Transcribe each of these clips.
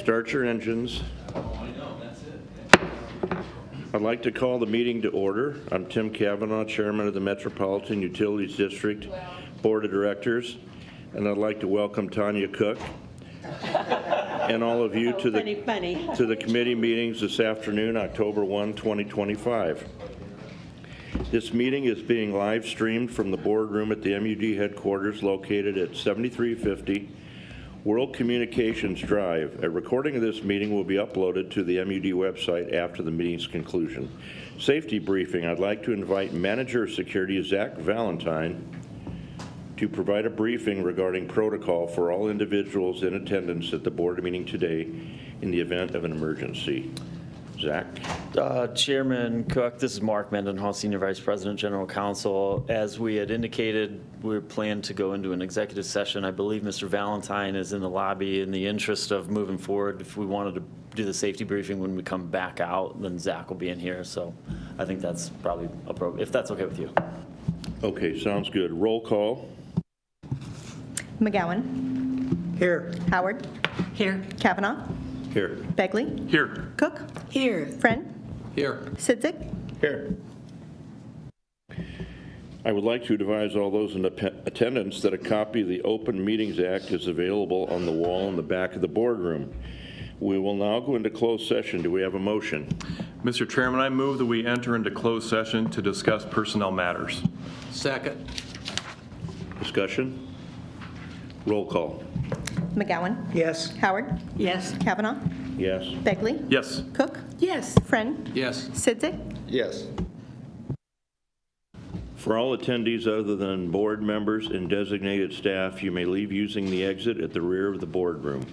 Start your engines. I'd like to call the meeting to order. I'm Tim Cavanaugh, Chairman of the Metropolitan Utilities District Board of Directors, and I'd like to welcome Tanya Cook and all of you to the committee meetings this afternoon, October 1, 2025. This meeting is being live streamed from the boardroom at the M.U.D headquarters located at 7350 World Communications Drive. A recording of this meeting will be uploaded to the M.U.D website after the meeting's conclusion. Safety briefing. I'd like to invite Manager of Security Zach Valentine to provide a briefing regarding protocol for all individuals in attendance at the board meeting today in the event of an emergency. Zach? Chairman Cook, this is Mark Mendenhall, Senior Vice President, General Counsel. As we had indicated, we plan to go into an executive session. I believe Mr. Valentine is in the lobby. In the interest of moving forward, if we wanted to do the safety briefing when we come back out, then Zach will be in here. So I think that's probably appropriate, if that's okay with you. Okay, sounds good. Roll call. McGowan. Here. Howard. Here. Kavanaugh. Here. Begley. Here. Cook. Here. Friend. Here. Sidzik. Here. I would like to advise all those in attendance that a copy of the Open Meetings Act is available on the wall in the back of the boardroom. We will now go into closed session. Do we have a motion? Mr. Chairman, I move that we enter into closed session to discuss personnel matters. Second. Discussion? Roll call. McGowan. Yes. Howard. Yes. Kavanaugh. Yes. Begley. Yes. Cook. Yes. Friend. Yes. Sidzik. Yes. For all attendees other than board members and designated staff, you may leave using the exit at the rear of the boardroom.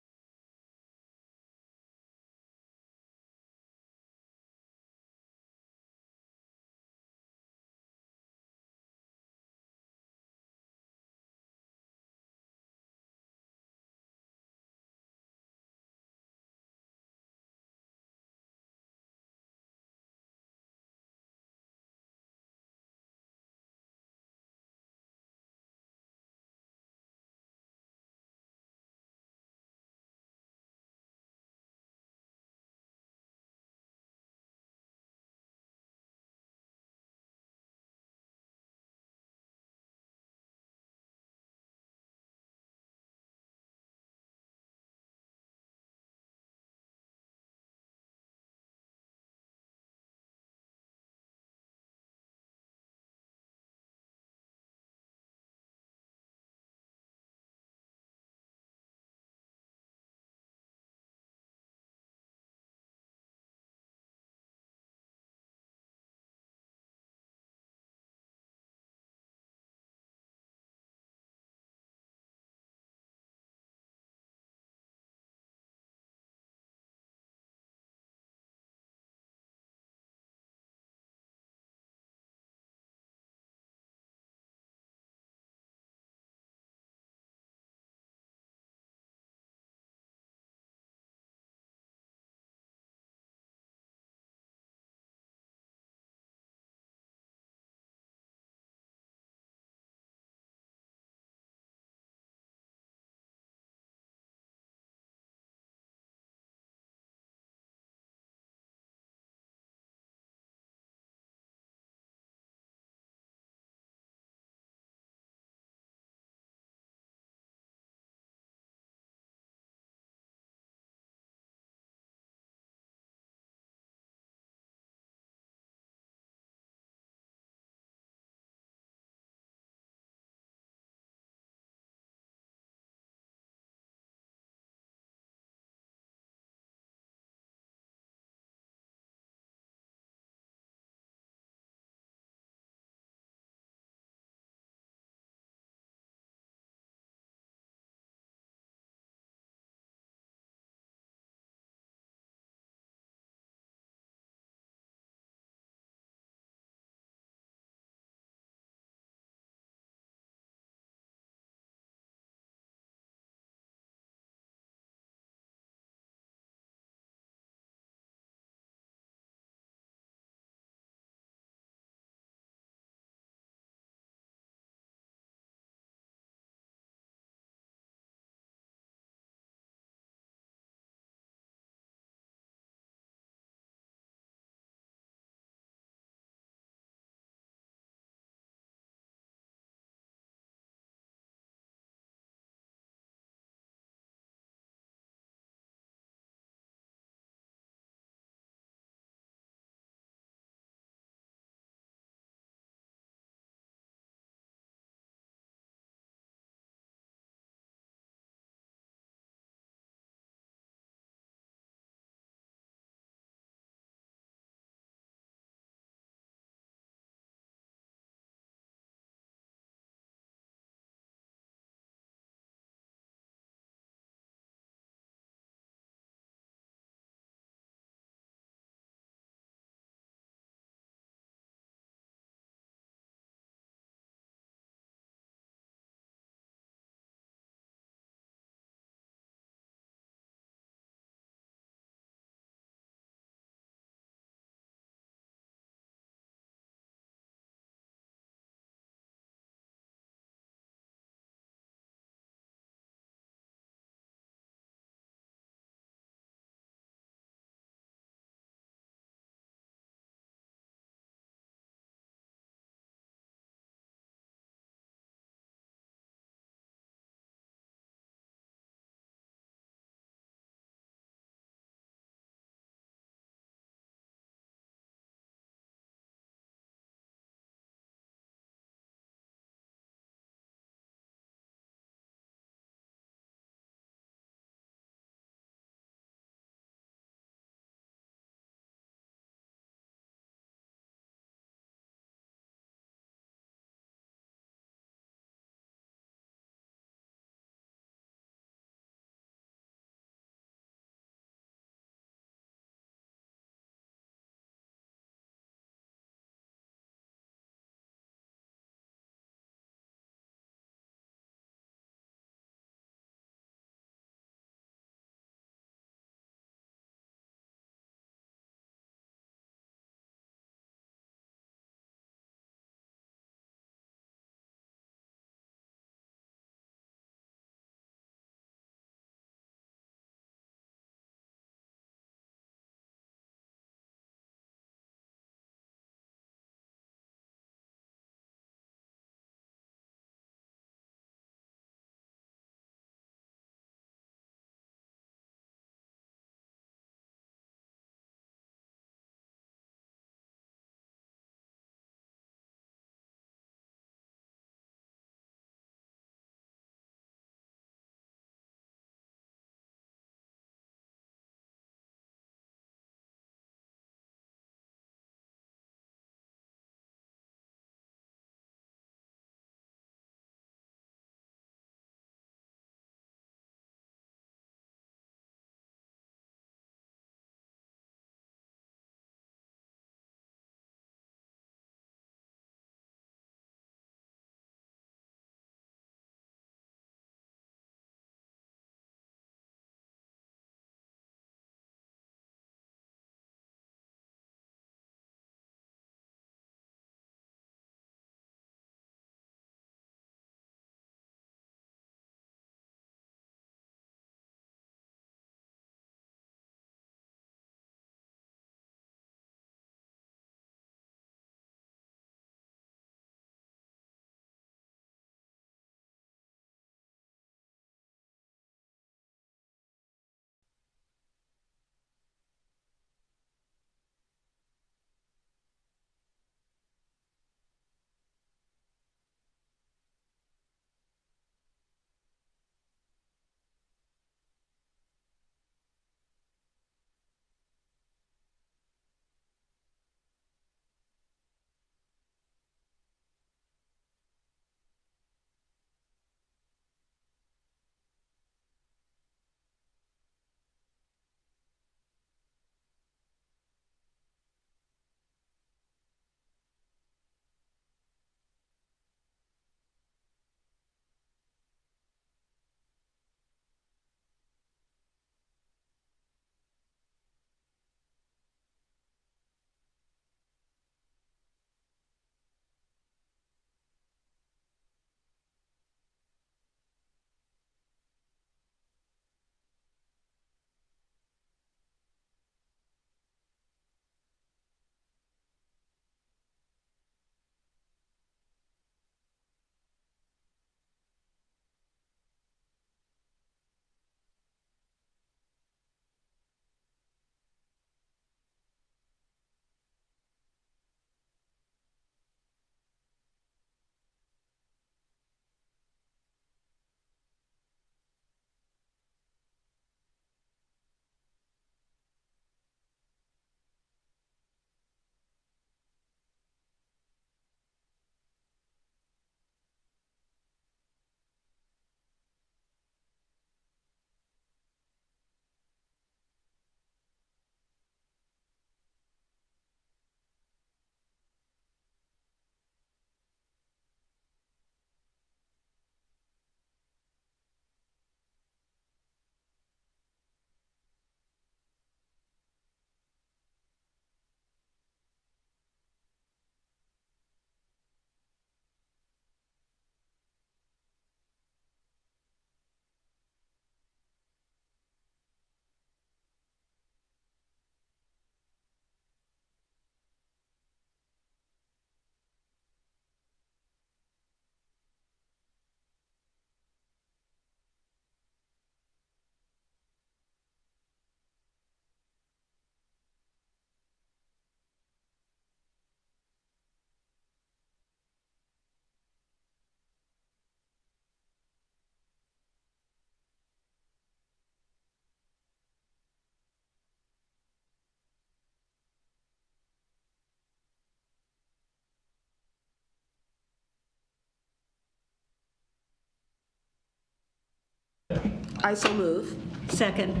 I so move. Second.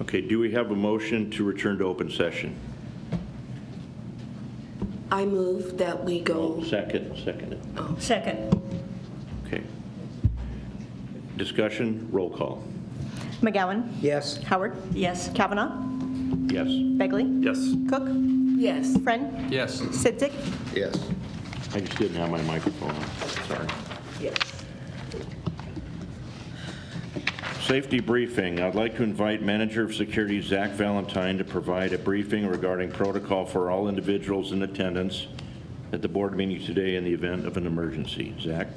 Okay, do we have a motion to return to open session? I move that we go. Second. Second. Okay. Discussion, roll call. McGowan. Yes. Howard. Yes. Kavanaugh. Yes. Begley. Yes. Cook. Yes. Friend. Yes. Sidzik. Yes. I just didn't have my microphone on, sorry. Yes. Safety briefing. I'd like to invite Manager of Security Zach Valentine to provide a briefing regarding protocol for all individuals in attendance at the board meeting today in the event of an emergency. Zach?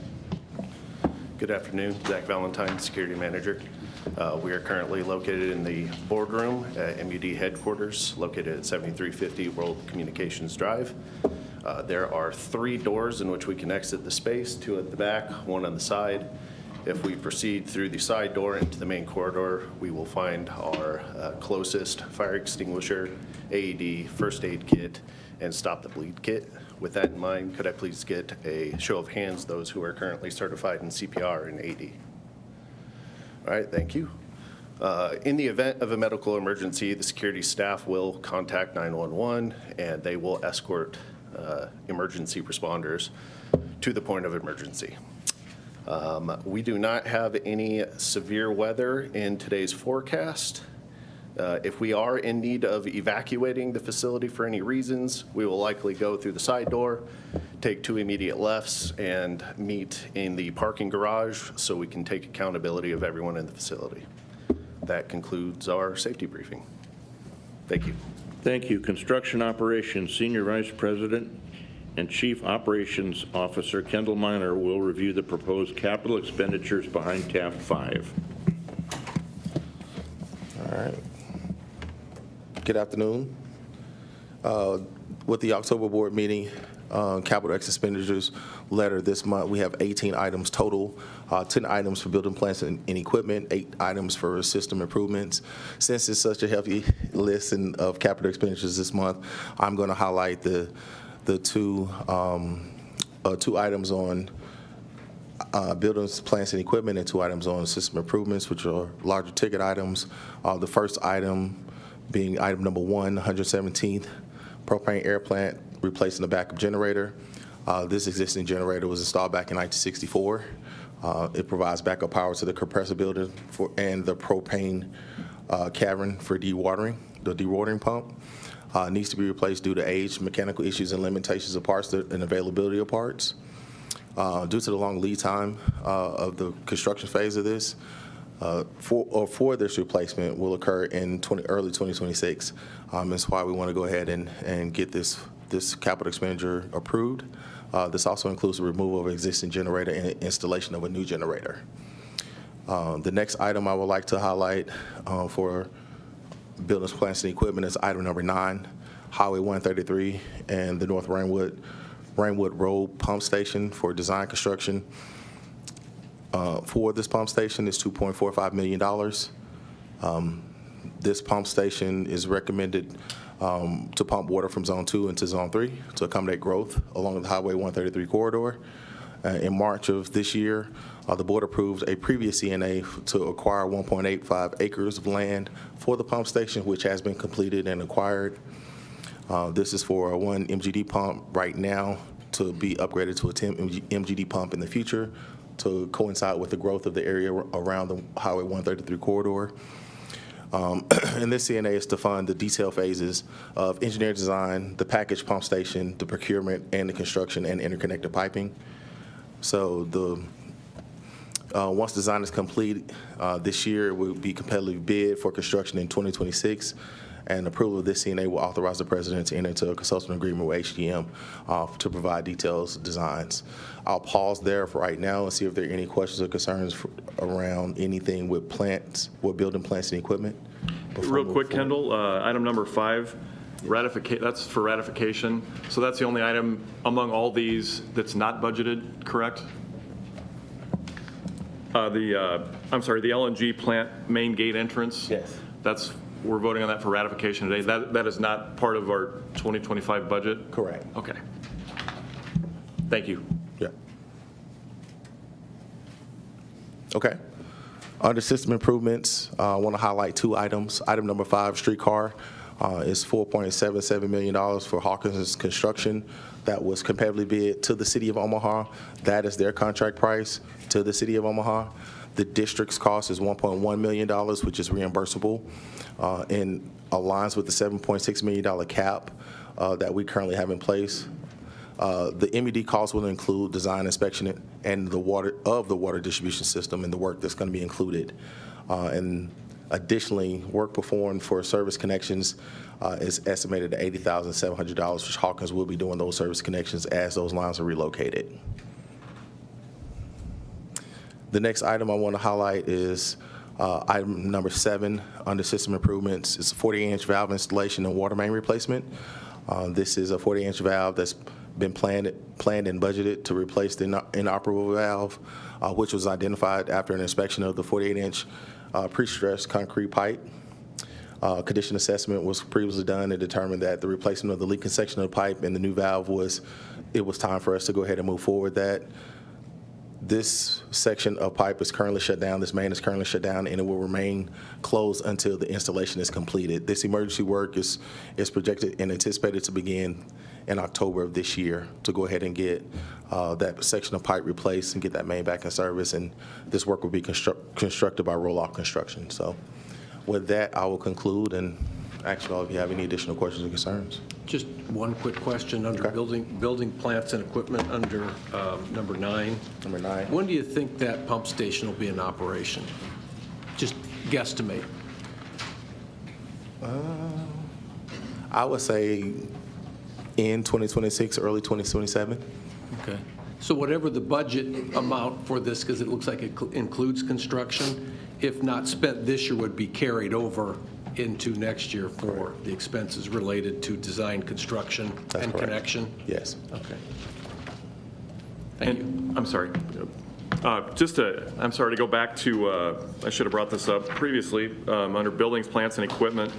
Good afternoon, Zach Valentine, Security Manager. We are currently located in the boardroom at M.U.D headquarters, located at 7350 World Communications Drive. There are 3 doors in which we can exit the space, 2 at the back, 1 on the side. If we proceed through the side door into the main corridor, we will find our closest fire extinguisher, AED, first aid kit, and stop the bleed kit. With that in mind, could I please get a show of hands, those who are currently certified in CPR and AED? All right, thank you. In the event of a medical emergency, the security staff will contact 911 and they will escort emergency responders to the point of emergency. We do not have any severe weather in today's forecast. If we are in need of evacuating the facility for any reasons, we will likely go through the side door, take 2 immediate lefts, and meet in the parking garage so we can take accountability of everyone in the facility. That concludes our safety briefing. Thank you. Thank you. Construction Operations Senior Vice President and Chief Operations Officer Kendall Miner will review the proposed capital expenditures behind TAP 5. All right. Good afternoon. With the October board meeting, capital expenditures letter this month, we have 18 items total, 10 items for building plants and equipment, 8 items for system improvements. Since it's such a heavy list of capital expenditures this month, I'm going to highlight the 2 items on buildings, plants, and equipment, and 2 items on system improvements, which are larger ticket items. The first item being item number 1, 117th propane air plant, replacing the backup generator. This existing generator was installed back in 1964. It provides backup power to the compressor building and the propane cavern for dewatering, the dewatering pump. Needs to be replaced due to age, mechanical issues, and limitations of parts and availability of parts. Due to the long lead time of the construction phase of this, for this replacement will occur in early 2026. That's why we want to go ahead and get this capital expenditure approved. This also includes the removal of an existing generator and installation of a new generator. The next item I would like to highlight for buildings, plants, and equipment is item number 9, Highway 133 and the North Rainwood Road Pump Station for design construction. For this pump station is $2.45 million. This pump station is recommended to pump water from Zone 2 into Zone 3 to accommodate growth along the Highway 133 corridor. In March of this year, the board approved a previous CNA to acquire 1.85 acres of land for the pump station, which has been completed and acquired. This is for a 1 M.G.D pump right now to be upgraded to a 10 M.G.D pump in the future to coincide with the growth of the area around the Highway 133 corridor. And this CNA is to fund the detail phases of engineering design, the package pump station, the procurement, and the construction and interconnected piping. So once design is complete this year, it will be competitively bid for construction in 2026. And approval of this CNA will authorize the president to enter into a consultant agreement with HDM to provide details designs. I'll pause there for right now and see if there are any questions or concerns around anything with plants, with building plants and equipment. Real quick, Kendall, item number 5, that's for ratification. So that's the only item among all these that's not budgeted, correct? I'm sorry, the LNG plant main gate entrance? Yes. We're voting on that for ratification today. That is not part of our 2025 budget? Correct. Okay. Thank you. Yeah. Okay. Under system improvements, I want to highlight 2 items. Item number 5, streetcar, is $4.77 million for Hawkins Construction. That was competitively bid to the City of Omaha. That is their contract price to the City of Omaha. The district's cost is $1.1 million, which is reimbursable, and aligns with the $7.6 million cap that we currently have in place. The M.U.D cost will include design, inspection, and the water distribution system and the work that's going to be included. And additionally, work performed for service connections is estimated at $80,700, which Hawkins will be doing those service connections as those lines are relocated. The next item I want to highlight is item number 7 under system improvements. It's a 48-inch valve installation and water main replacement. This is a 48-inch valve that's been planned and budgeted to replace the inoperable valve, which was identified after an inspection of the 48-inch pre-stressed concrete pipe. Condition assessment was previously done and determined that the replacement of the leaking section of the pipe and the new valve was time for us to go ahead and move forward that. This section of pipe is currently shut down, this main is currently shut down, and it will remain closed until the installation is completed. This emergency work is projected and anticipated to begin in October of this year to go ahead and get that section of pipe replaced and get that main back in service, and this work will be constructed by Roll-Off Construction. So with that, I will conclude and ask you all if you have any additional questions or concerns. Just one quick question under building plants and equipment under number 9. Number 9. When do you think that pump station will be in operation? Just guesstimate. I would say in 2026, early 2027. Okay. So whatever the budget amount for this, because it looks like it includes construction, if not spent this year, would be carried over into next year for the expenses related to design, construction, That's and correct. connection? Yes. Okay. Thank you. I'm sorry. I'm sorry to go back to, I should have brought this up previously, under buildings, plants, and equipment.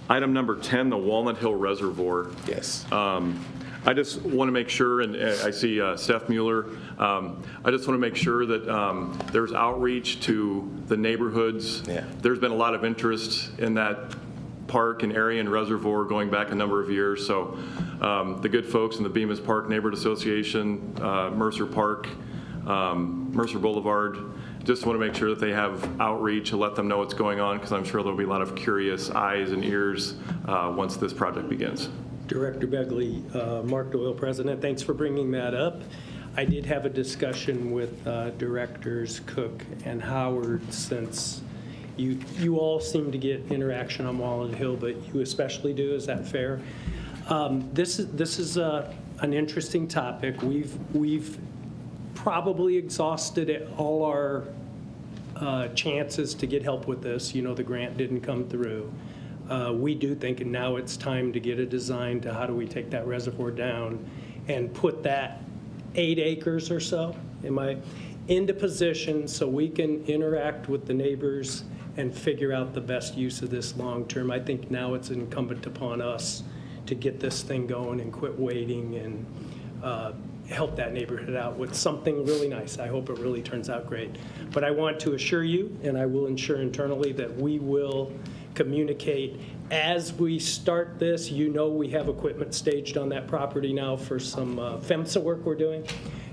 Item number 10, the Walnut Hill Reservoir. Yes. I just want to make sure, and I see Steph Mueller, I just want to make sure that there's outreach to the neighborhoods. Yeah. There's been a lot of interest in that park and area and reservoir going back a number of years. So the good folks in the Bemis Park Neighborhood Association, Mercer Park, Mercer Boulevard, just want to make sure that they have outreach and let them know what's going on, because I'm sure there'll be a lot of curious eyes and ears once this project begins. Director Begley, Mark Doyle, President. Thanks for bringing that up. I did have a discussion with Directors Cook and Howard, since you all seem to get interaction on Walnut Hill, but you especially do. Is that fair? This is an interesting topic. We've probably exhausted all our chances to get help with this. You know, the grant didn't come through. We do think, and now it's time to get a design to how do we take that reservoir down and put that 8 acres or so into position so we can interact with the neighbors and figure out the best use of this long term. I think now it's incumbent upon us to get this thing going and quit waiting and help that neighborhood out with something really nice. I hope it really turns out great. But I want to assure you, and I will ensure internally, that we will communicate as we start this. You know, we have equipment staged on that property now for some FEMSA work we're doing,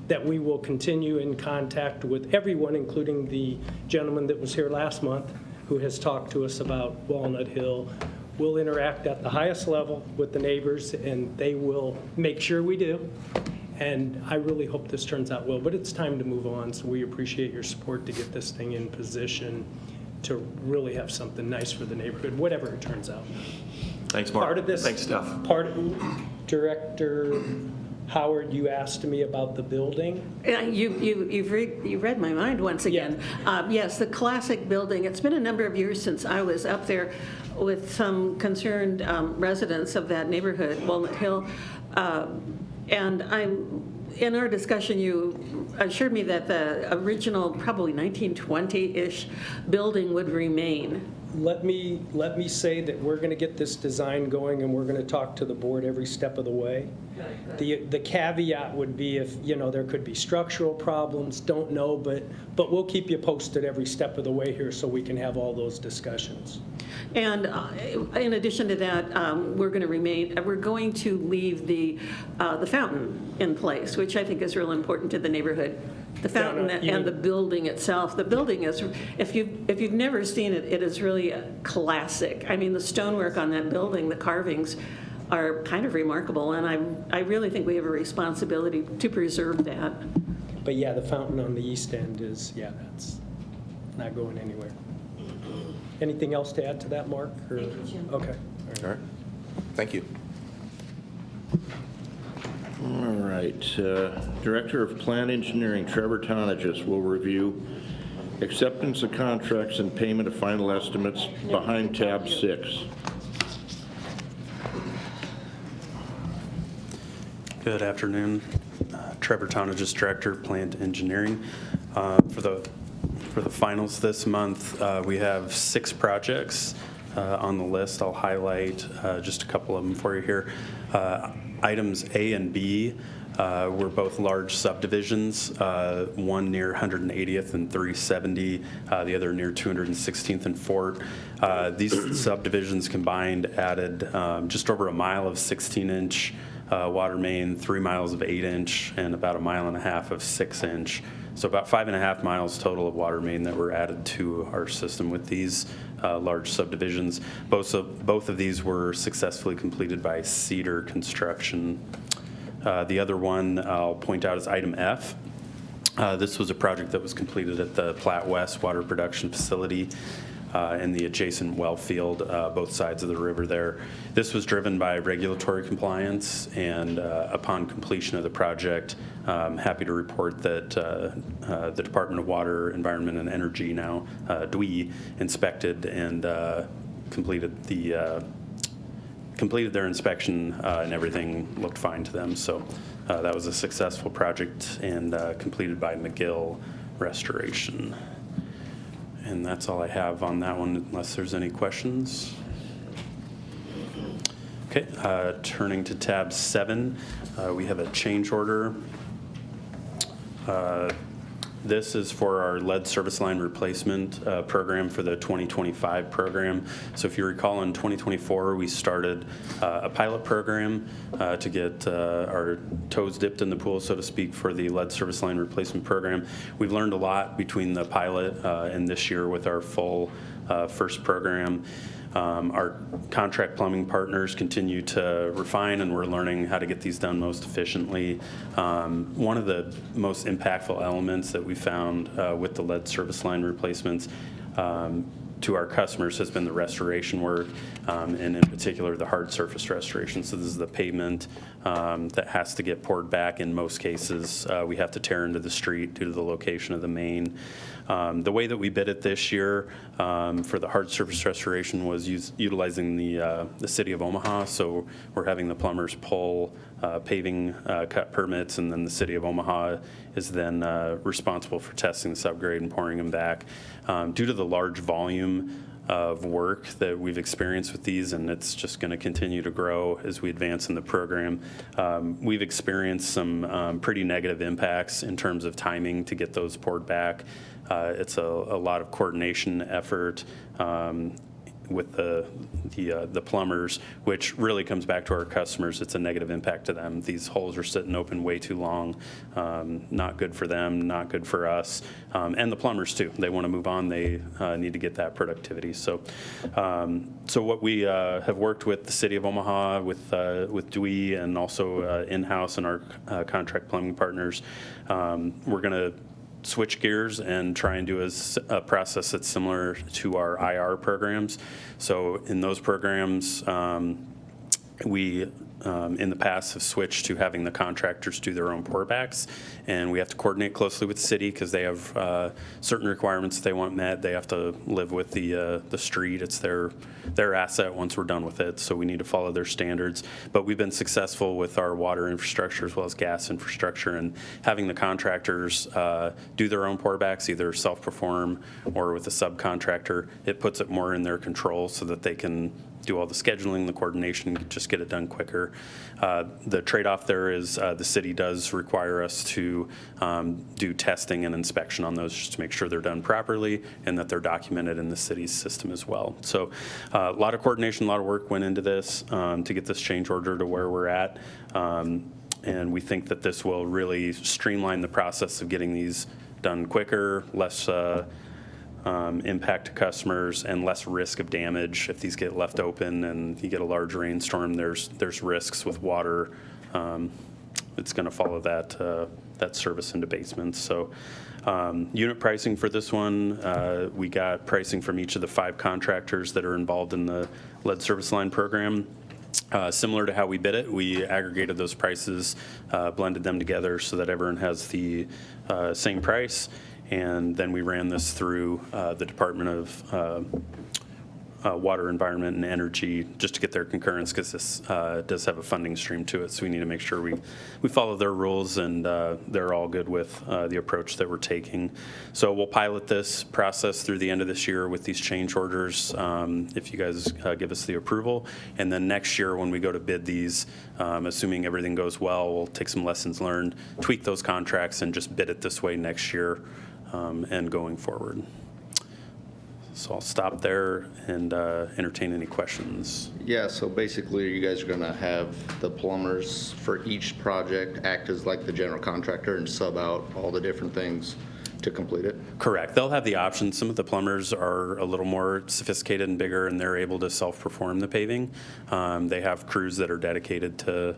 that we will continue in contact with everyone, including the gentleman that was here last month who has talked to us about Walnut Hill. We'll interact at the highest level with the neighbors, and they will make sure we do. And I really hope this turns out well, but it's time to move on, so we appreciate your support to get this thing in position to really have something nice for the neighborhood, whatever it turns out. Thanks, Mark. Part of this, Thanks, Steph. Director Howard, you asked me about the building. You read my mind once again. Yes, the classic building. It's been a number of years since I was up there with some concerned residents of that neighborhood, Walnut Hill. And in our discussion, you assured me that the original, probably 1920-ish building would remain. let me say that we're going to get this design going, and we're going to talk to the board every step of the way. The caveat would be if, there could be structural problems, don't know, but we'll keep you posted every step of the way here so we can have all those discussions. And in addition to that, we're going to leave the fountain in place, which I think is real important to the neighborhood. The fountain and the building itself. The building is, if you've never seen it, it is really classic. I mean, the stonework on that building, the carvings are kind of remarkable, and I really think we have a responsibility to preserve that. But yeah, the fountain on the east end is, that's not going anywhere. Anything else to add to that, Mark? Or? Thank you, Jim. Okay. All right. Thank you. All right. Director of Plant Engineering, Trevor Tonagis, will review acceptance of contracts and payment of final estimates behind tab 6. Good afternoon. Trevor Tonagis, Director of Plant Engineering. For the finals this month, we have 6 projects on the list. I'll highlight just a couple of them for you here. Items A and B were both large subdivisions, one near 180th and 370, the other near 216th and Fort. These subdivisions combined added just over a mile of 16-inch water main, 3 miles of 8-inch, and about 1.5 miles of 6-inch. So about 5.5 miles total of water main that were added to our system with these large subdivisions. Both of these were successfully completed by Cedar Construction. The other one I'll point out is item F. This was a project that was completed at the Platte West Water Production Facility and the adjacent well field, both sides of the river there. This was driven by regulatory compliance, and upon completion of the project, I'm happy to report that the Department of Water, Environment, and Energy, now DWE, inspected and completed their inspection, and everything looked fine to them. So that was a successful project and completed by McGill Restoration. And that's all I have on that one, unless there's any questions. Okay, turning to tab 7, we have a change order. This is for our lead service line replacement program for the 2025 program. So if you recall, in 2024, we started a pilot program to get our toes dipped in the pool, so to speak, for the lead service line replacement program. We've learned a lot between the pilot and this year with our full first program. Our contract plumbing partners continue to refine, and we're learning how to get these done most efficiently. One of the most impactful elements that we found with the lead service line replacements to our customers has been the restoration work, and in particular the hard surface restoration. So this is the pavement that has to get poured back. In most cases, we have to tear into the street due to the location of the main. The way that we bid it this year for the hard surface restoration was utilizing the City of Omaha. So we're having the plumbers pull paving cut permits, and then the City of Omaha is then responsible for testing the subgrade and pouring them back. Due to the large volume of work that we've experienced with these, and it's just going to continue to grow as we advance in the program, we've experienced some pretty negative impacts in terms of timing to get those poured back. It's a lot of coordination effort with the plumbers, which really comes back to our customers. It's a negative impact to them. These holes are sitting open way too long. Not good for them, not good for us, and the plumbers too. They want to move on. They need to get that productivity. So what we have worked with the City of Omaha, with DWE, and also in-house and our contract plumbing partners, we're going to switch gears and try and do a process that's similar to our IR programs. So in those programs, We, in the past, have switched to having the contractors do their own pourbacks, and we have to coordinate closely with the city because they have certain requirements they want met. They have to live with the street. It's their asset once we're done with it, so we need to follow their standards. But we've been successful with our water infrastructure as well as gas infrastructure, and having the contractors do their own pourbacks, either self-perform or with a subcontractor. It puts it more in their control so that they can do all the scheduling, the coordination, just get it done quicker. The trade-off there is the city does require us to do testing and inspection on those just to make sure they're done properly and that they're documented in the city's system as well. So a lot of coordination, a lot of work went into this to get this change order to where we're at. And we think that this will really streamline the process of getting these done quicker, less impact to customers, and less risk of damage. If these get left open and you get a large rainstorm, there's risks with water. It's going to follow that service into basements. So unit pricing for this one, we got pricing from each of the 5 contractors that are involved in the lead service line program. Similar to how we bid it, we aggregated those prices, blended them together so that everyone has the same price. And then we ran this through the Department of Water, Environment, and Energy just to get their concurrence, because this does have a funding stream to it. So we need to make sure we follow their rules, and they're all good with the approach that we're taking. So we'll pilot this process through the end of this year with these change orders, if you guys give us the approval. And then next year when we go to bid these, assuming everything goes well, we'll take some lessons learned, tweak those contracts, and just bid it this way next year and going forward. So I'll stop there and entertain any questions. Yeah, so basically you guys are going to have the plumbers for each project act as like the general contractor and sub out all the different things to complete it? Correct. They'll have the option. Some of the plumbers are a little more sophisticated and bigger, and they're able to self-perform the paving. They have crews that are dedicated to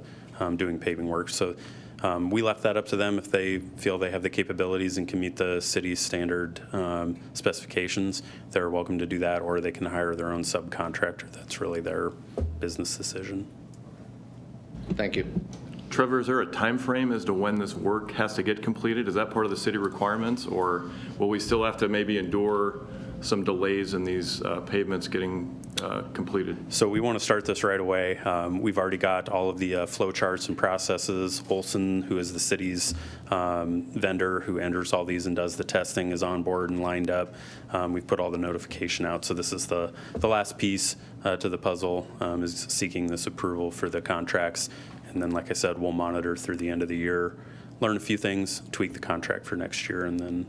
doing paving work. So we left that up to them. If they feel they have the capabilities and can meet the city's standard specifications, they're welcome to do that, or they can hire their own subcontractor. That's really their business decision. Thank you. Trevor, is there a time frame as to when this work has to get completed? Is that part of the city requirements, or will we still have to maybe endure some delays in these pavements getting completed? So we want to start this right away. We've already got all of the flow charts and processes. Olson, who is the city's vendor who enters all these and does the testing, is on board and lined up. We've put all the notification out. So this is the last piece to the puzzle, is seeking this approval for the contracts. And then, like I said, we'll monitor through the end of the year, learn a few things, tweak the contract for next year, and then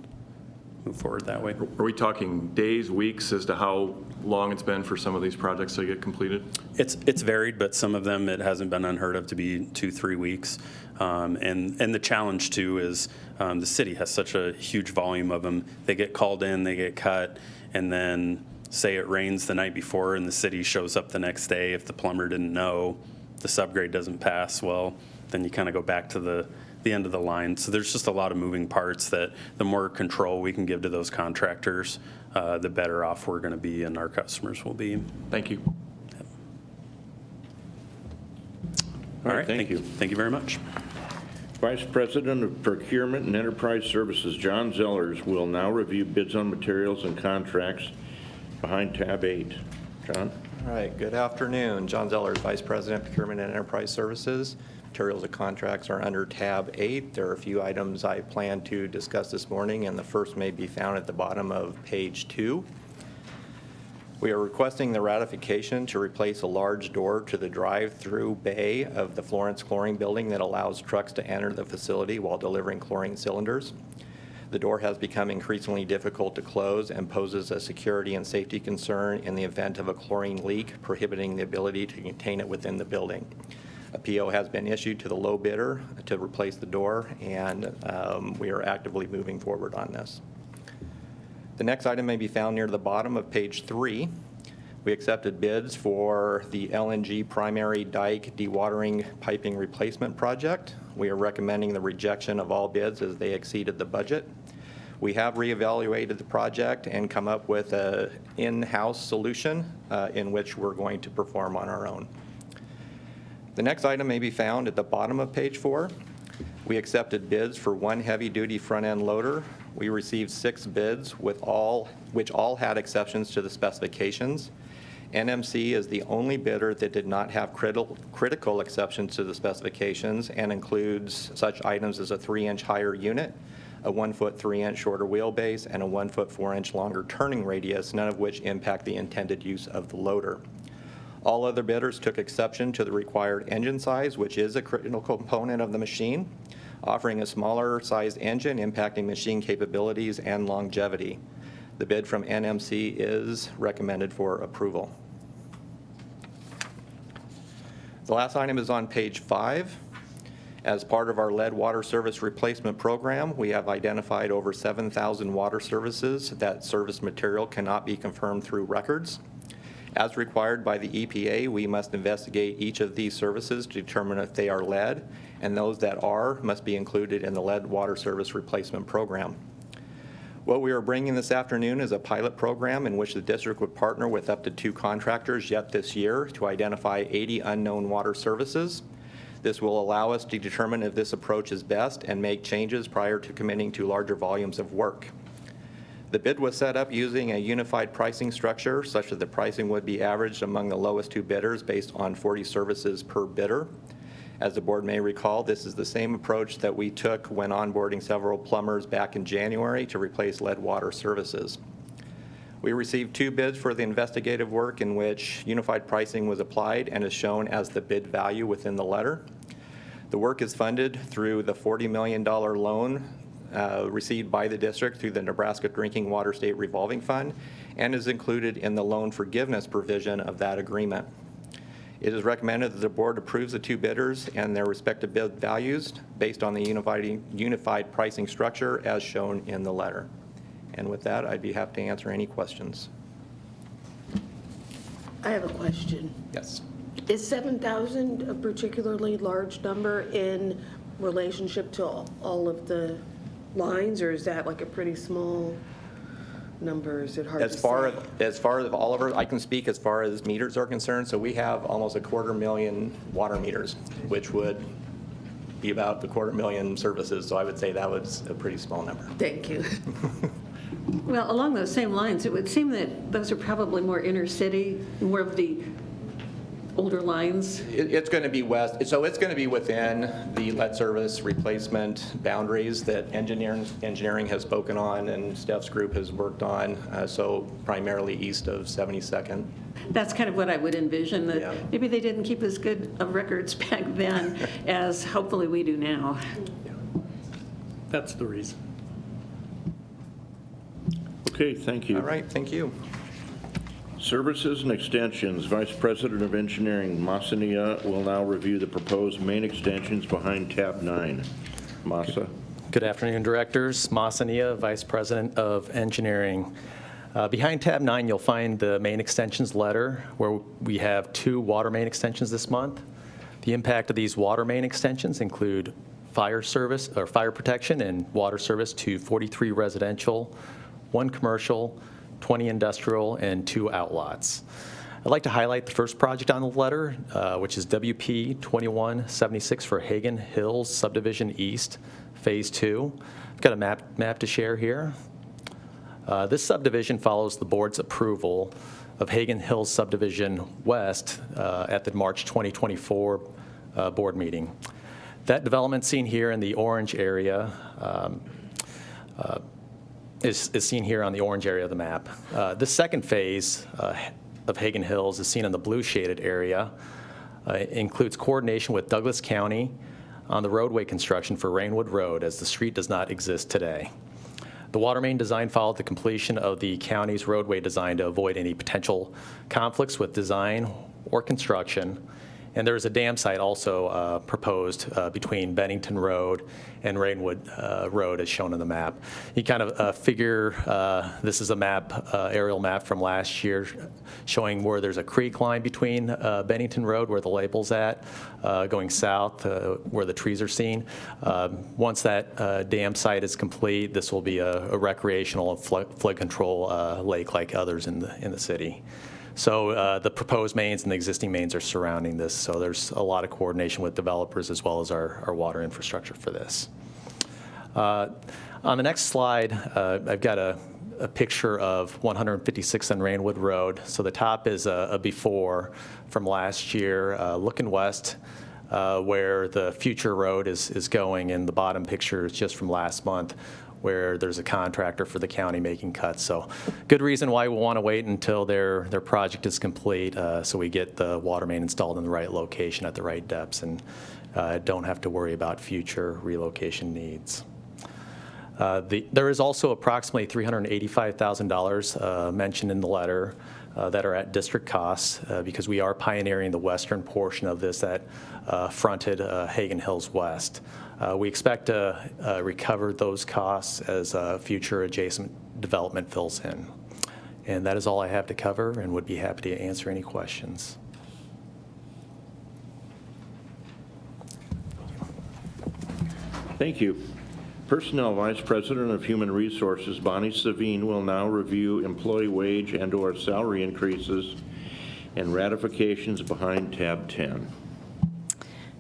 move forward that way. Are we talking days, weeks, as to how long it's been for some of these projects to get completed? It's varied, but some of them it hasn't been unheard of to be 2-3 weeks. And the challenge too is the city has such a huge volume of them. They get called in, they get cut, and then say it rains the night before and the city shows up the next day. If the plumber didn't know, the subgrade doesn't pass, well, then you kind of go back to the end of the line. So there's just a lot of moving parts that the more control we can give to those contractors, the better off we're going to be and our customers will be. Thank you. Yep. All right, thank you. Thank you very much. Vice President of Procurement and Enterprise Services, John Zellers, will now review bids on materials and contracts behind tab 8. John? All right, good afternoon. John Zellers, Vice President, Procurement and Enterprise Services. Materials and contracts are under tab 8. There are a few items I plan to discuss this morning, and the first may be found at the bottom of page 2. We are requesting the ratification to replace a large door to the drive-through bay of the Florence Chlorine Building that allows trucks to enter the facility while delivering chlorine cylinders. The door has become increasingly difficult to close and poses a security and safety concern in the event of a chlorine leak, prohibiting the ability to contain it within the building. A PO has been issued to the low bidder to replace the door, and we are actively moving forward on this. The next item may be found near the bottom of page 3. We accepted bids for the LNG primary dike dewatering piping replacement project. We are recommending the rejection of all bids as they exceeded the budget. We have reevaluated the project and come up with an in-house solution in which we're going to perform on our own. The next item may be found at the bottom of page 4. We accepted bids for one heavy-duty front-end loader. We received 6 bids which all had exceptions to the specifications. NMC is the only bidder that did not have critical exceptions to the specifications and includes such items as a 3-inch higher unit, a 1-foot 3-inch shorter wheelbase, and a 1-foot 4-inch longer turning radius, none of which impact the intended use of the loader. All other bidders took exception to the required engine size, which is a critical component of the machine, offering a smaller sized engine impacting machine capabilities and longevity. The bid from NMC is recommended for approval. The last item is on page 5. As part of our lead water service replacement program, we have identified over 7,000 water services that service material cannot be confirmed through records. As required by the EPA, we must investigate each of these services to determine if they are lead, and those that are must be included in the lead water service replacement program. What we are bringing this afternoon is a pilot program in which the district would partner with up to 2 contractors yet this year to identify 80 unknown water services. This will allow us to determine if this approach is best and make changes prior to committing to larger volumes of work. The bid was set up using a unified pricing structure such that the pricing would be averaged among the lowest 2 bidders based on 40 services per bidder. As the board may recall, this is the same approach that we took when onboarding several plumbers back in January to replace lead water services. We received 2 bids for the investigative work in which unified pricing was applied and is shown as the bid value within the letter. The work is funded through the $40 million loan received by the district through the Nebraska Drinking Water State Revolving Fund and is included in the loan forgiveness provision of that agreement. It is recommended that the board approves the 2 bidders and their respective bid values based on the unified pricing structure as shown in the letter. And with that, I'd be happy to answer any questions. I have a question. Yes. Is 7,000 a particularly large number in relationship to all of the lines, or is that like a pretty small number? Is it hard to say? As far as all of our, I can speak as far as meters are concerned. So we have almost 250,000 water meters, which would be about 250,000 services. So I would say that was a pretty small number. Thank you. Well, along those same lines, it would seem that those are probably more inner city, more of the older lines. It's going to be west, so it's going to be within the lead service replacement boundaries that engineering has spoken on and Steph's group has worked on, so primarily east of 72nd. That's kind of what I would envision, that Yeah. maybe they didn't keep as good of records back then as hopefully we do now. That's the reason. Okay, thank you. All right, thank you. Services and extensions. Vice President of Engineering, Masania, will now review the proposed main extensions behind tab 9. Masa. Good afternoon, directors. Masania, Vice President of Engineering. Behind tab 9, you'll find the main extensions letter, where we have 2 water main extensions this month. The impact of these water main extensions include fire service or fire protection and water service to 43 residential, 1 commercial, 20 industrial, and 2 outlots. I'd like to highlight the first project on the letter, which is WP 2176 for Hagen Hills Subdivision East, Phase 2. I've got a map to share here. This subdivision follows the board's approval of Hagen Hills Subdivision West at the March 2024 board meeting. That development seen here in the orange area is seen here on the orange area of the map. The second phase of Hagen Hills is seen in the blue shaded area. It includes coordination with Douglas County on the roadway construction for Rainwood Road, as the street does not exist today. The water main design followed the completion of the county's roadway design to avoid any potential conflicts with design or construction. And there is a dam site also proposed between Bennington Road and Rainwood Road, as shown on the map. You kind of figure this is a map, aerial map from last year, showing where there's a creek line between Bennington Road, where the label's at, going south, where the trees are seen. Once that dam site is complete, this will be a recreational and flood control lake like others in the city. So the proposed mains and the existing mains are surrounding this, so there's a lot of coordination with developers as well as our water infrastructure for this. On the next slide, I've got a picture of 156th and Rainwood Road. So the top is a before from last year, looking west, where the future road is going, and the bottom picture is just from last month, where there's a contractor for the county making cuts. So good reason why we want to wait until their project is complete, so we get the water main installed in the right location at the right depths and don't have to worry about future relocation needs. There is also approximately $385,000 mentioned in the letter that are at district costs because we are pioneering the western portion of this that fronted Hagen Hills West. We expect to recover those costs as future adjacent development fills in. And that is all I have to cover and would be happy to answer any questions. Thank you. Personnel Vice President of Human Resources, Bonnie Savine, will now review employee wage and/or salary increases and ratifications behind tab 10.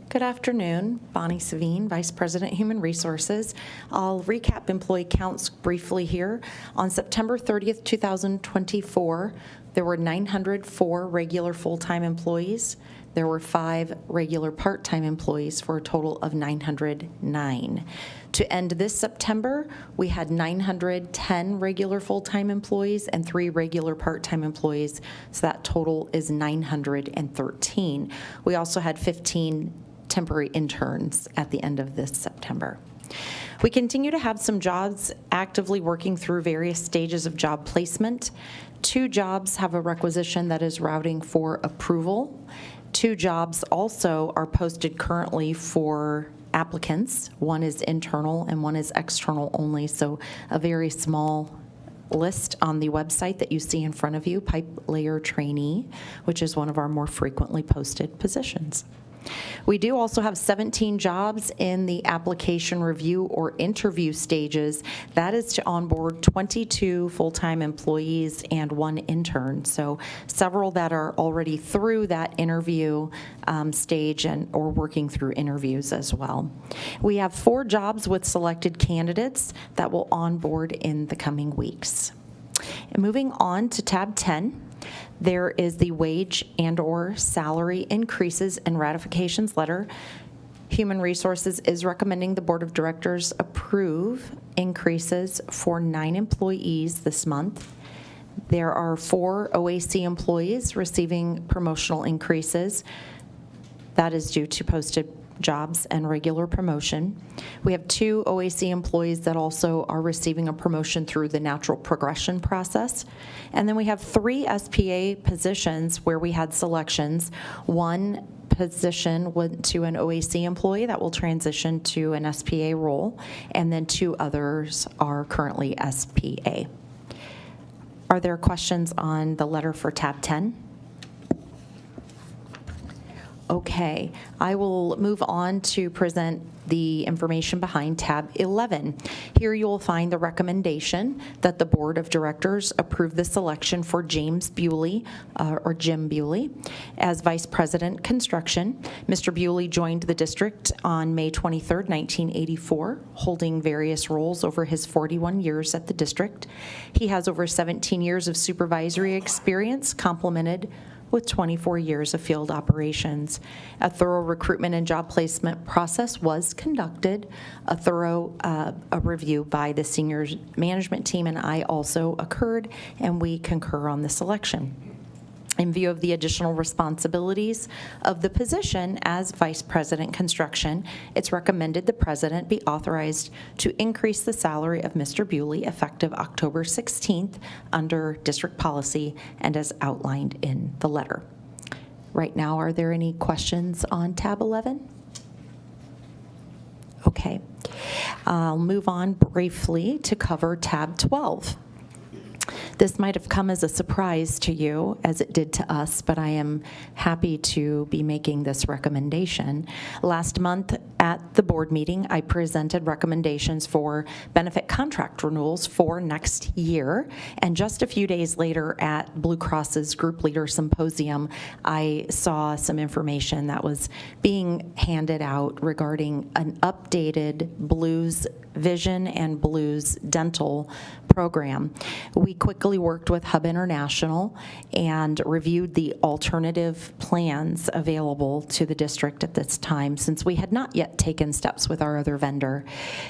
Good afternoon. Bonnie Savine, Vice President, Human Resources. I'll recap employee counts briefly here. On September 30th, 2024, there were 904 regular full-time employees. There were 5 regular part-time employees for a total of 909. To end this September, we had 910 regular full-time employees and 3 regular part-time employees, so that total is 913. We also had 15 temporary interns at the end of this September. We continue to have some jobs actively working through various stages of job placement. 2 jobs have a requisition that is routing for approval. 2 jobs also are posted currently for applicants. One is internal and one is external only, so a very small list on the website that you see in front of you, pipe layer trainee, which is one of our more frequently posted positions. We do also have 17 jobs in the application review or interview stages. That is to onboard 22 full-time employees and 1 intern. So several that are already through that interview stage or working through interviews as well. We have 4 jobs with selected candidates that will onboard in the coming weeks. And moving on to tab 10. There is the wage and/or salary increases and ratifications letter. Human Resources is recommending the Board of Directors approve increases for 9 employees this month. There are 4 OAC employees receiving promotional increases. That is due to posted jobs and regular promotion. We have 2 OAC employees that also are receiving a promotion through the natural progression process. And then we have 3 SPA positions where we had selections. 1 position went to an OAC employee that will transition to an SPA role, and then 2 others are currently SPA. Are there questions on the letter for tab 10? Okay, I will move on to present the information behind tab 11. Here you will find the recommendation that the Board of Directors approve the selection for James Bewley, or Jim Bewley, as Vice President Construction. Mr. Bewley joined the district on May 23rd, 1984, holding various roles over his 41 years at the district. He has over 17 years of supervisory experience, complemented with 24 years of field operations. A thorough recruitment and job placement process was conducted. A thorough review by the senior management team and I also occurred, and we concur on the selection. In view of the additional responsibilities of the position as Vice President Construction, it's recommended the President be authorized to increase the salary of Mr. Bewley effective October 16th under district policy and as outlined in the letter. Right now, are there any questions on tab 11? Okay. I'll move on briefly to cover tab 12. This might have come as a surprise to you, as it did to us, but I am happy to be making this recommendation. Last month at the board meeting, I presented recommendations for benefit contract renewals for next year, and just a few days later at Blue Cross's Group Leader Symposium, I saw some information that was being handed out regarding an updated Blues Vision and Blues Dental program. We quickly worked with Hub International and reviewed the alternative plans available to the district at this time, since we had not yet taken steps with our other vendor.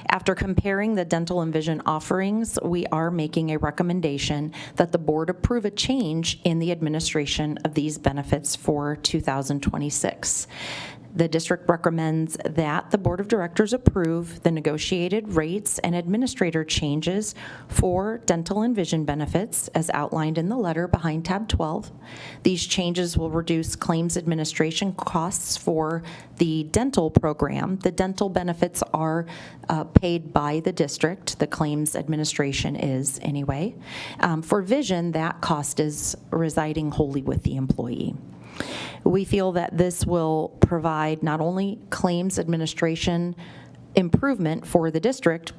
After comparing the dental and vision offerings, we are making a recommendation that the board approve a change in the administration of these benefits for 2026. The district recommends that the Board of Directors approve the negotiated rates and administrator changes for dental and vision benefits as outlined in the letter behind tab 12. These changes will reduce claims administration costs for the dental program. The dental benefits are paid by the district. The claims administration is anyway. For vision, that cost is residing wholly with the employee. We feel that this will provide not only claims administration improvement for the district,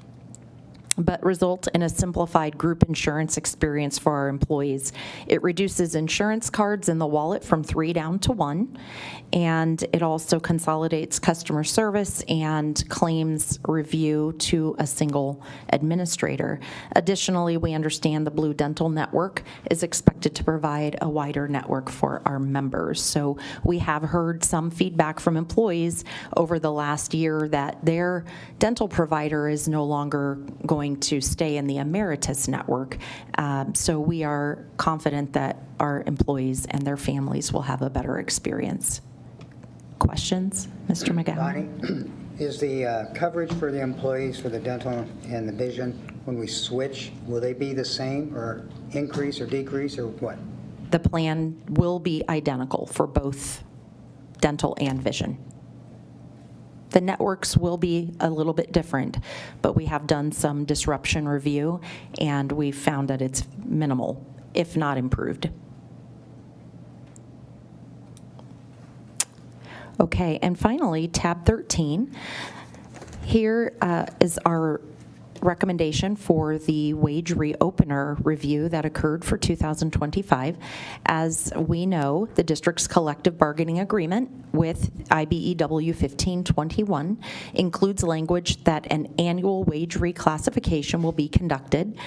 but result in a simplified group insurance experience for our employees. It reduces insurance cards in the wallet from 3 down to 1, and it also consolidates customer service and claims review to a single administrator. Additionally, we understand the Blue Dental Network is expected to provide a wider network for our members. So we have heard some feedback from employees over the last year that their dental provider is no longer going to stay in the Emeritus network. So we are confident that our employees and their families will have a better experience. Questions, Mr. McGowan? Bonnie, is the coverage for the employees for the dental and the vision, when we switch, will they be the same or increase or decrease or what? The plan will be identical for both dental and vision. The networks will be a little bit different, but we have done some disruption review, and we've found that it's minimal, if not improved. Okay, and finally, tab 13. Here is our recommendation for the wage reopener review that occurred for 2025. As we know, the district's collective bargaining agreement with IBEW 1521 includes language that an annual wage reclassification will be conducted,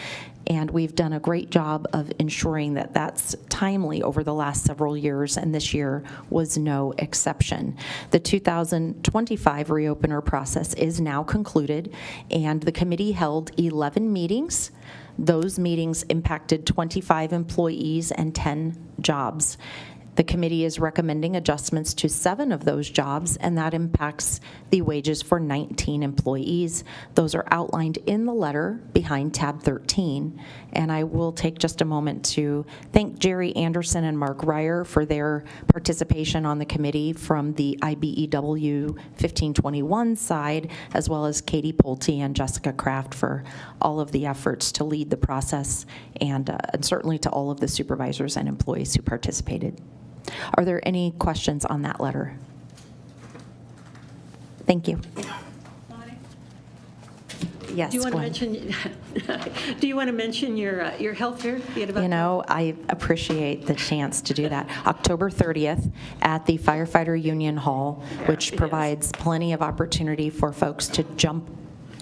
and we've done a great job of ensuring that that's timely over the last several years, and this year was no exception. The 2025 reopener process is now concluded, and the committee held 11 meetings. Those meetings impacted 25 employees and 10 jobs. The committee is recommending adjustments to 7 of those jobs, and that impacts the wages for 19 employees. Those are outlined in the letter behind tab 13. And I will take just a moment to thank Jerry Anderson and Mark Ryer for their participation on the committee from the IBEW 1521 side, as well as Katie Pulte and Jessica Kraft for all of the efforts to lead the process, and certainly to all of the supervisors and employees who participated. Are there any questions on that letter? Thank you. Yes, Do you want to Gwen. mention? Do you want to mention your health fair? You know, I appreciate the chance to do that. October 30th at the Firefighter Union Hall, which provides plenty of opportunity for folks to jump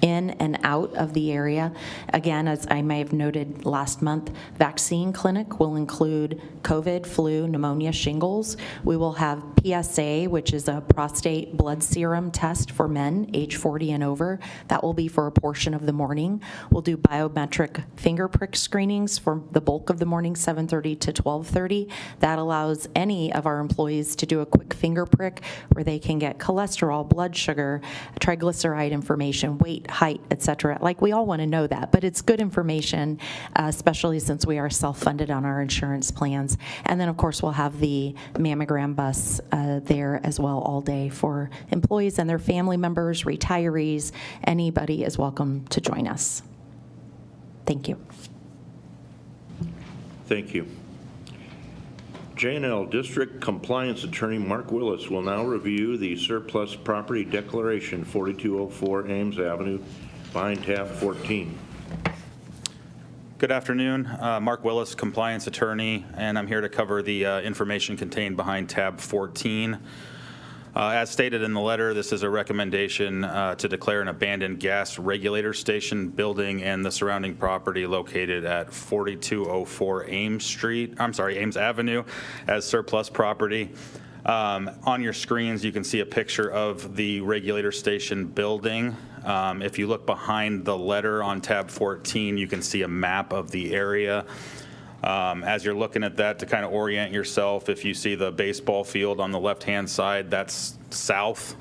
in and out of the area. Again, as I may have noted last month, vaccine clinic will include COVID, flu, pneumonia, shingles. We will have PSA, which is a prostate blood serum test for men age 40 and over. That will be for a portion of the morning. We'll do biometric finger prick screenings for the bulk of the morning, 7:30 to 12:30. That allows any of our employees to do a quick finger prick where they can get cholesterol, blood sugar, triglyceride information, weight, height, et cetera. Like, we all want to know that, but it's good information, especially since we are self-funded on our insurance plans. And then, of course, we'll have the mammogram bus there as well all day for employees and their family members, retirees. Anybody is welcome to join us. Thank you. Thank you. J&L District Compliance Attorney Mark Willis will now review the surplus property declaration, 4204 Ames Avenue, behind tab 14. Good afternoon. Mark Willis, Compliance Attorney, and I'm here to cover the information contained behind tab 14. As stated in the letter, this is a recommendation to declare an abandoned gas regulator station building and the surrounding property located at 4204 Ames Avenue as surplus property. On your screens, you can see a picture of the regulator station building. If you look behind the letter on tab 14, you can see a map of the area. As you're looking at that, to kind of orient yourself, if you see the baseball field on the left-hand side, that's south.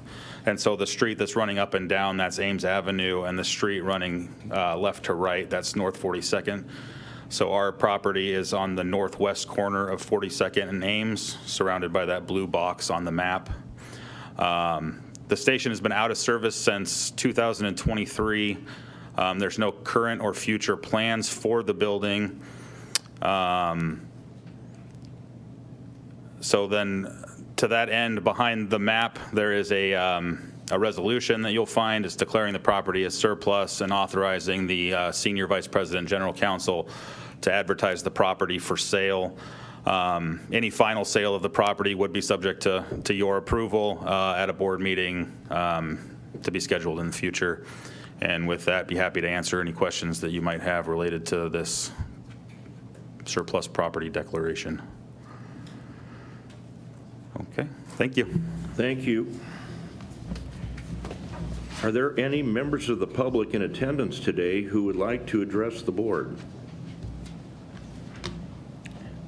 And so the street that's running up and down, that's Ames Avenue, and the street running left to right, that's North 42nd. So our property is on the northwest corner of 42nd and Ames, surrounded by that blue box on the map. The station has been out of service since 2023. There's no current or future plans for the building. So then, to that end, behind the map, there is a resolution that you'll find is declaring the property as surplus and authorizing the Senior Vice President General Counsel to advertise the property for sale. Any final sale of the property would be subject to your approval at a board meeting to be scheduled in the future. And with that, be happy to answer any questions that you might have related to this surplus property declaration. Okay, thank you. Thank you. Are there any members of the public in attendance today who would like to address the board?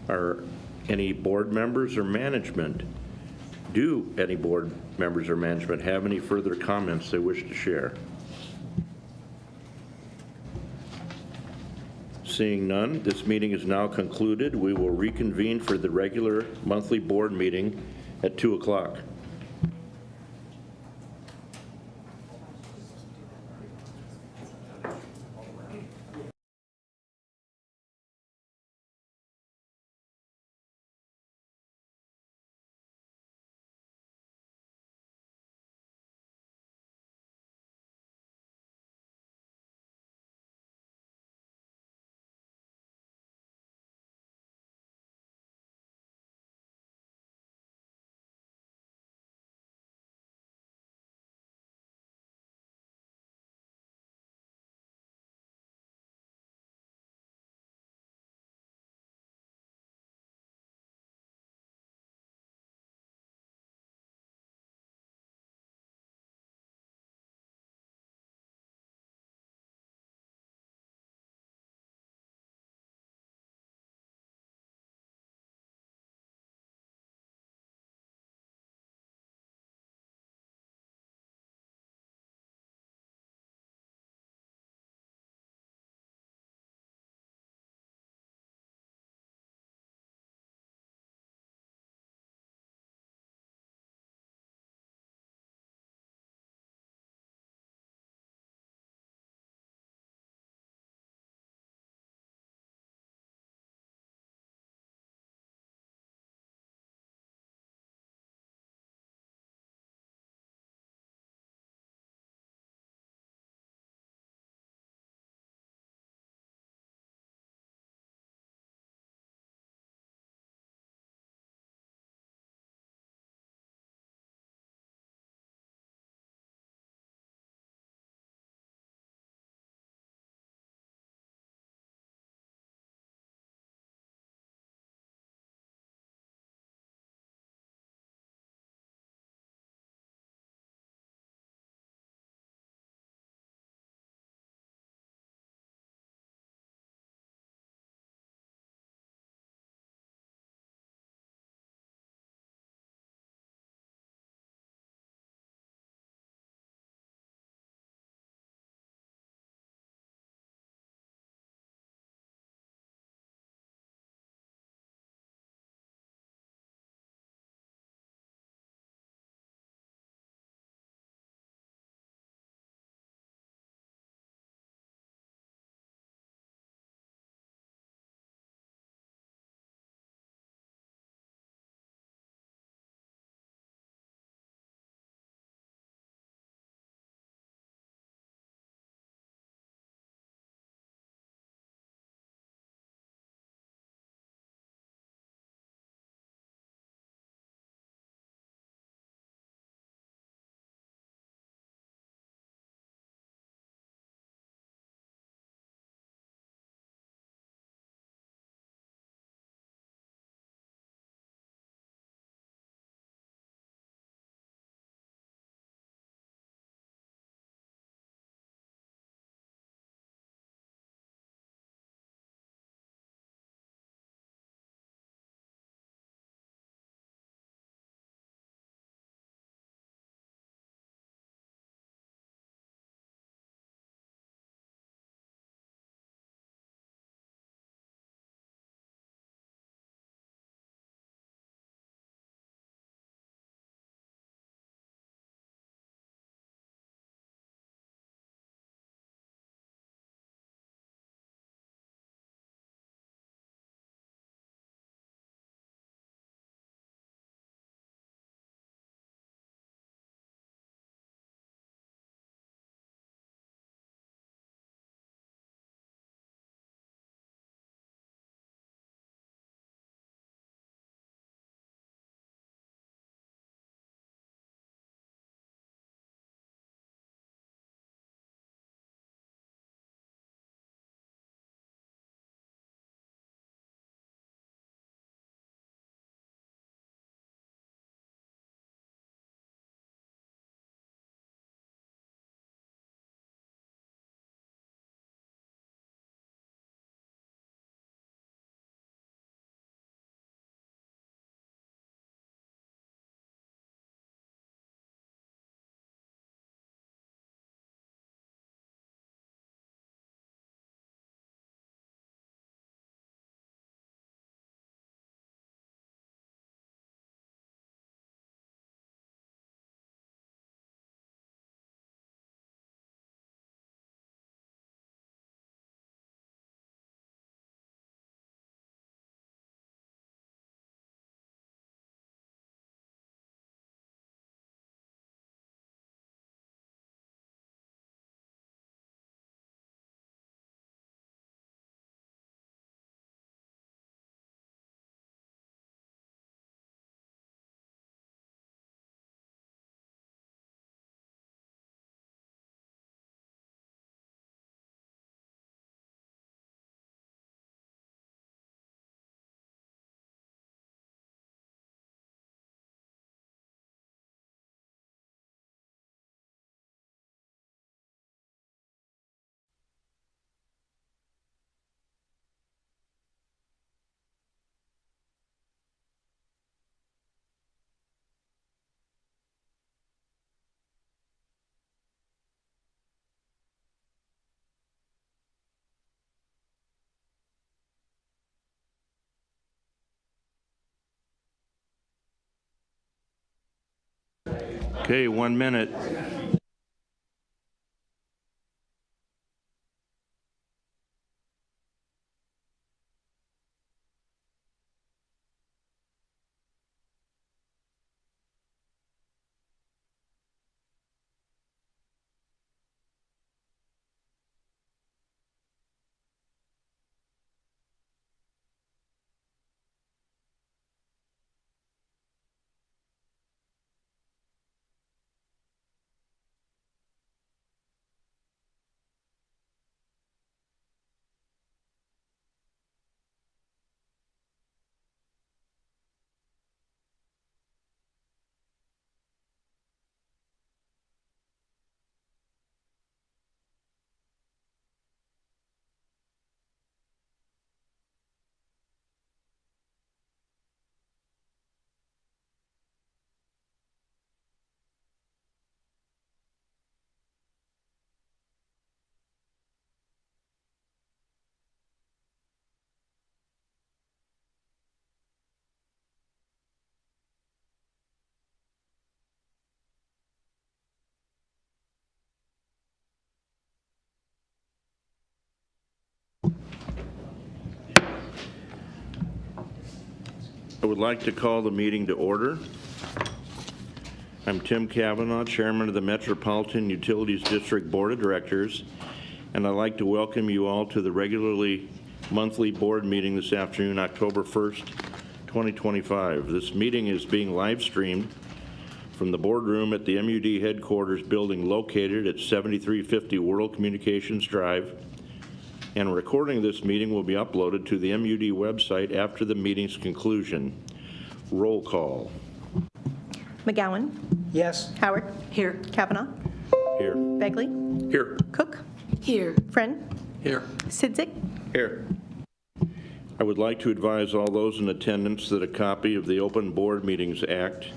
Are any board members or management, do any board members or management have any further comments they wish to share? Seeing none, this meeting is now concluded. We will reconvene for the regular monthly board meeting at 2 o'clock. Okay, 1 minute. I would like to call the meeting to order. I'm Tim Kavanaugh, Chairman of the Metropolitan Utilities District Board of Directors, and I'd like to welcome you all to the regularly monthly board meeting this afternoon, October 1st, 2025. This meeting is being live streamed from the boardroom at the M.U.D headquarters building located at 7350 World Communications Drive, and a recording of this meeting will be uploaded to the M.U.D website after the meeting's conclusion. Roll call. McGowan? Yes. Howard? Here. Kavanaugh? Here. Begley? Here. Cook? Here. Friend? Here. Sidzik? Here. I would like to advise all those in attendance that a copy of the Open Board Meetings Act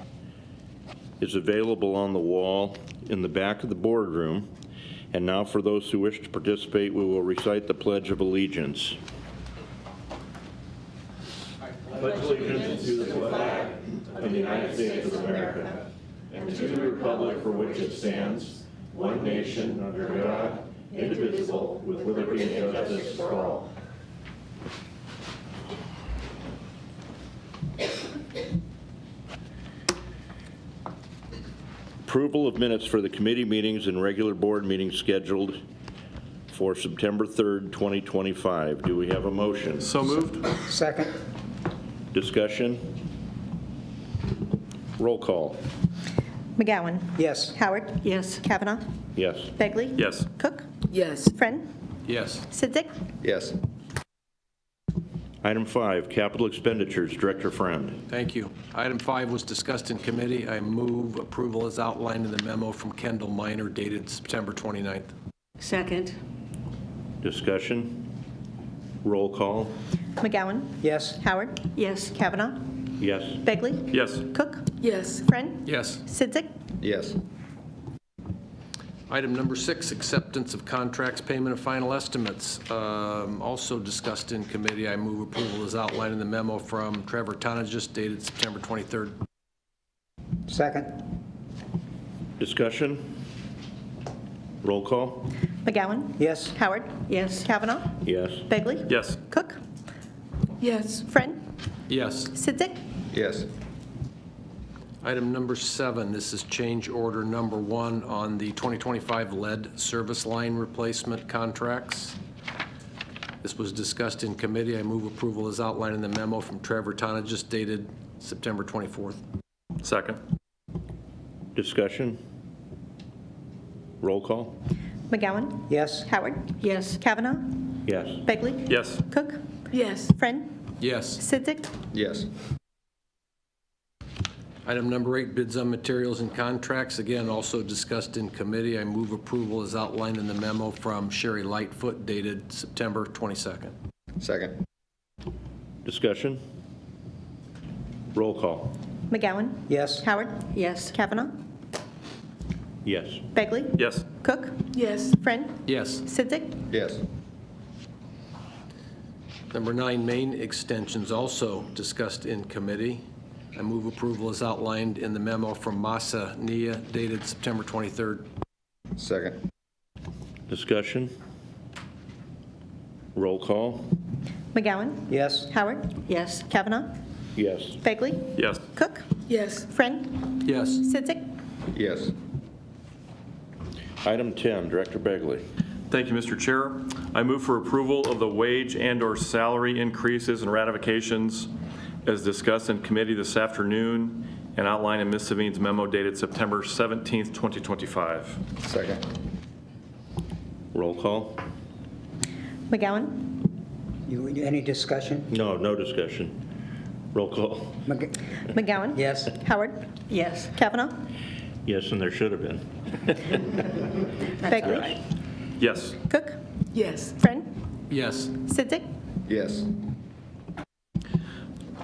is available on the wall in the back of the boardroom. And now for those who wish to participate, we will recite the Pledge of Allegiance. I pledge allegiance to the flag of the United States of America and to the republic for which it stands, one nation under God, indivisible, with liberty and justice for all. Approval of minutes for the committee meetings and regular board meetings scheduled for September 3rd, 2025. Do we have a motion? So moved. Second. Discussion? Roll call. McGowan? Yes. Howard? Yes. Kavanaugh? Yes. Begley? Yes. Cook? Yes. Friend? Yes. Sidzik? Yes. Item 5, capital expenditures. Director Friend. Thank you. Item 5 was discussed in committee. I move approval as outlined in the memo from Kendall Minor dated September 29th. Second. Discussion? Roll call. McGowan? Yes. Howard? Yes. Kavanaugh? Yes. Begley? Yes. Cook? Yes. Friend? Yes. Sidzik? Yes. Item number 6, acceptance of contracts, payment of final estimates. Also discussed in committee. I move approval as outlined in the memo from Trevor Tonagis dated September 23rd. Second. Discussion? Roll call. McGowan? Yes. Howard? Yes. Kavanaugh? Yes. Begley? Yes. Cook? Yes. Friend? Yes. Sidzik? Yes. Item number 7, this is change order number 1 on the 2025 lead service line replacement contracts. This was discussed in committee. I move approval as outlined in the memo from Trevor Tonagis dated September 24th. Second. Discussion? Roll call. McGowan? Yes. Howard? Yes. Kavanaugh? Yes. Begley? Yes. Cook? Yes. Friend? Yes. Sidzik? Yes. Item number 8, bids on materials and contracts. Again, also discussed in committee. I move approval as outlined in the memo from Sherry Lightfoot dated September 22nd. Second. Discussion? Roll call. McGowan? Yes. Howard? Yes. Kavanaugh? Yes. Begley? Yes. Cook? Yes. Friend? Yes. Sidzik? Yes. Number 9, main extensions, also discussed in committee. I move approval as outlined in the memo from Masa Nia dated September 23rd. Second. Discussion? Roll call? McGowan? Yes. Howard? Yes. Kavanaugh? Yes. Begley? Yes. Cook? Yes. Friend? Yes. Sidzik? Yes. Item 10, Director Begley. Thank you, Mr. Chair. I move for approval of the wage and/or salary increases and ratifications as discussed in committee this afternoon and outlined in Ms. Savine's memo dated September 17th, 2025. Second. Roll call? McGowan? Any discussion? No, no discussion. Roll call? McGowan? Yes. Howard? Yes. Kavanaugh? Yes, and there should have been. Begley? Yes. Cook? Yes. Friend? Yes. Sidzik? Yes.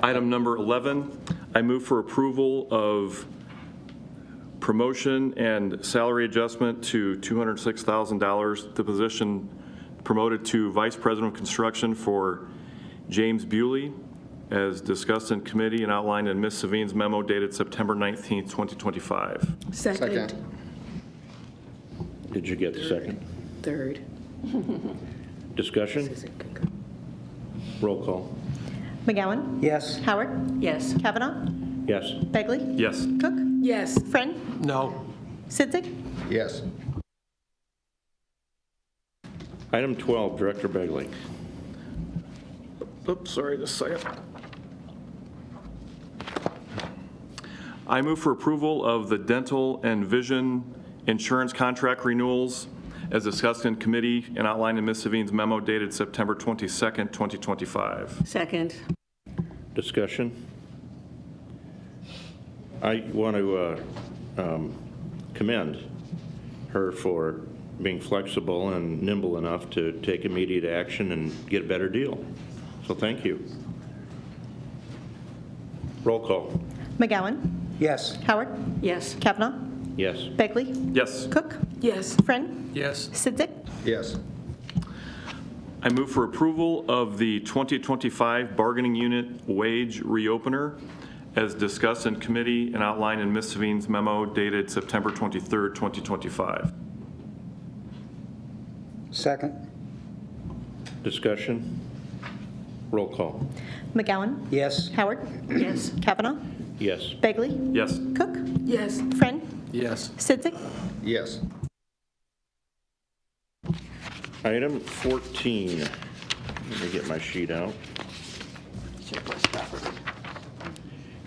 Item number 11, I move for approval of promotion and salary adjustment to $206,000, the position promoted to Vice President of Construction for James Bewley, as discussed in committee and outlined in Ms. Savine's memo dated September 19th, 2025. Second. Did you get the second? Third. Discussion? Roll call? McGowan? Yes. Howard? Yes. Kavanaugh? Yes. Begley? Yes. Cook? Yes. Friend? No. Sidzik? Yes. Item 12, Director Begley. Oops, sorry, just a second. I move for approval of the dental and vision insurance contract renewals as discussed in committee and outlined in Ms. Savine's memo dated September 22nd, 2025. Second. Discussion? I want to commend her for being flexible and nimble enough to take immediate action and get a better deal. So thank you. Roll call? McGowan? Yes. Howard? Yes. Kavanaugh? Yes. Begley? Yes. Cook? Yes. Friend? Yes. Sidzik? Yes. I move for approval of the 2025 bargaining unit wage reopener as discussed in committee and outlined in Ms. Savine's memo dated September 23rd, 2025. Second. Discussion? Roll call? McGowan? Yes. Howard? Yes. Kavanaugh? Yes. Begley? Yes. Cook? Yes. Friend? Yes. Sidzik? Yes. Item 14. Let me get my sheet out.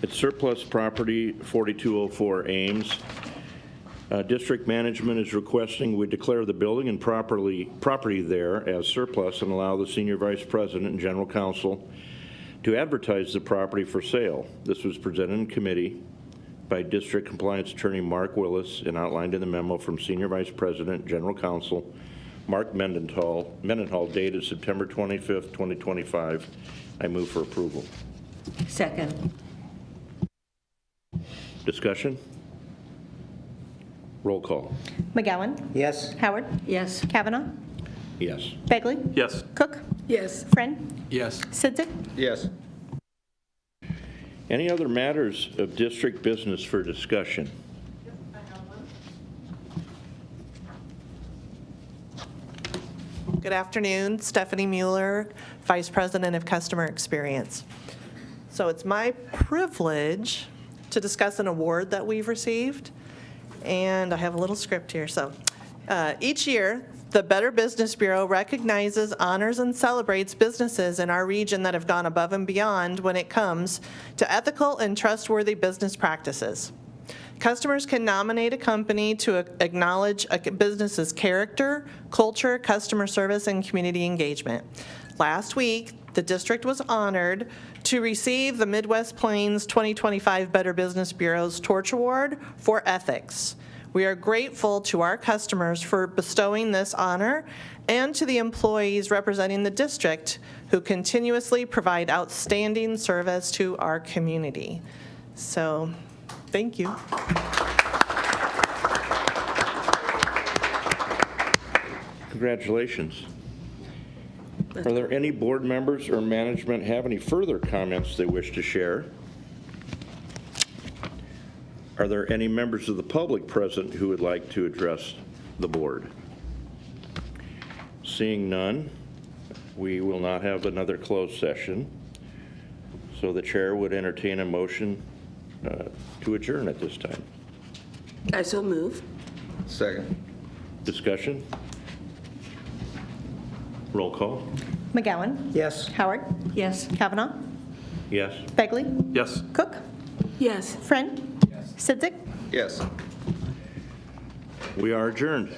It's surplus property, 4204 Ames. District management is requesting we declare the building and property there as surplus and allow the senior vice president and general counsel to advertise the property for sale. This was presented in committee by District Compliance Attorney Mark Willis and outlined in the memo from Senior Vice President, General Counsel Mark Mendenhall, dated September 25th, 2025. I move for approval. Second. Discussion? Roll call? McGowan? Yes. Howard? Yes. Kavanaugh? Yes. Begley? Yes. Cook? Yes. Friend? Yes. Sidzik? Yes. Any other matters of district business for discussion? Good afternoon, Stephanie Mueller, Vice President of Customer Experience. So it's my privilege to discuss an award that we've received, and I have a little script here. So each year, the Better Business Bureau recognizes, honors, and celebrates businesses in our region that have gone above and beyond when it comes to ethical and trustworthy business practices. Customers can nominate a company to acknowledge a business's character, culture, customer service, and community engagement. Last week, the district was honored to receive the Midwest Plains 2025 Better Business Bureau's Torch Award for Ethics. We are grateful to our customers for bestowing this honor and to the employees representing the district who continuously provide outstanding service to our community. So, thank you. Congratulations. Are there any board members or management have any further comments they wish to share? Are there any members of the public present who would like to address the board? Seeing none, we will not have another closed session. So the chair would entertain a motion to adjourn at this time. I so move. Second. Discussion? Roll call? McGowan? Yes. Howard? Yes. Kavanaugh? Yes. Begley? Yes. Cook? Yes. Friend? Yes. Sidzik? Yes. We are adjourned.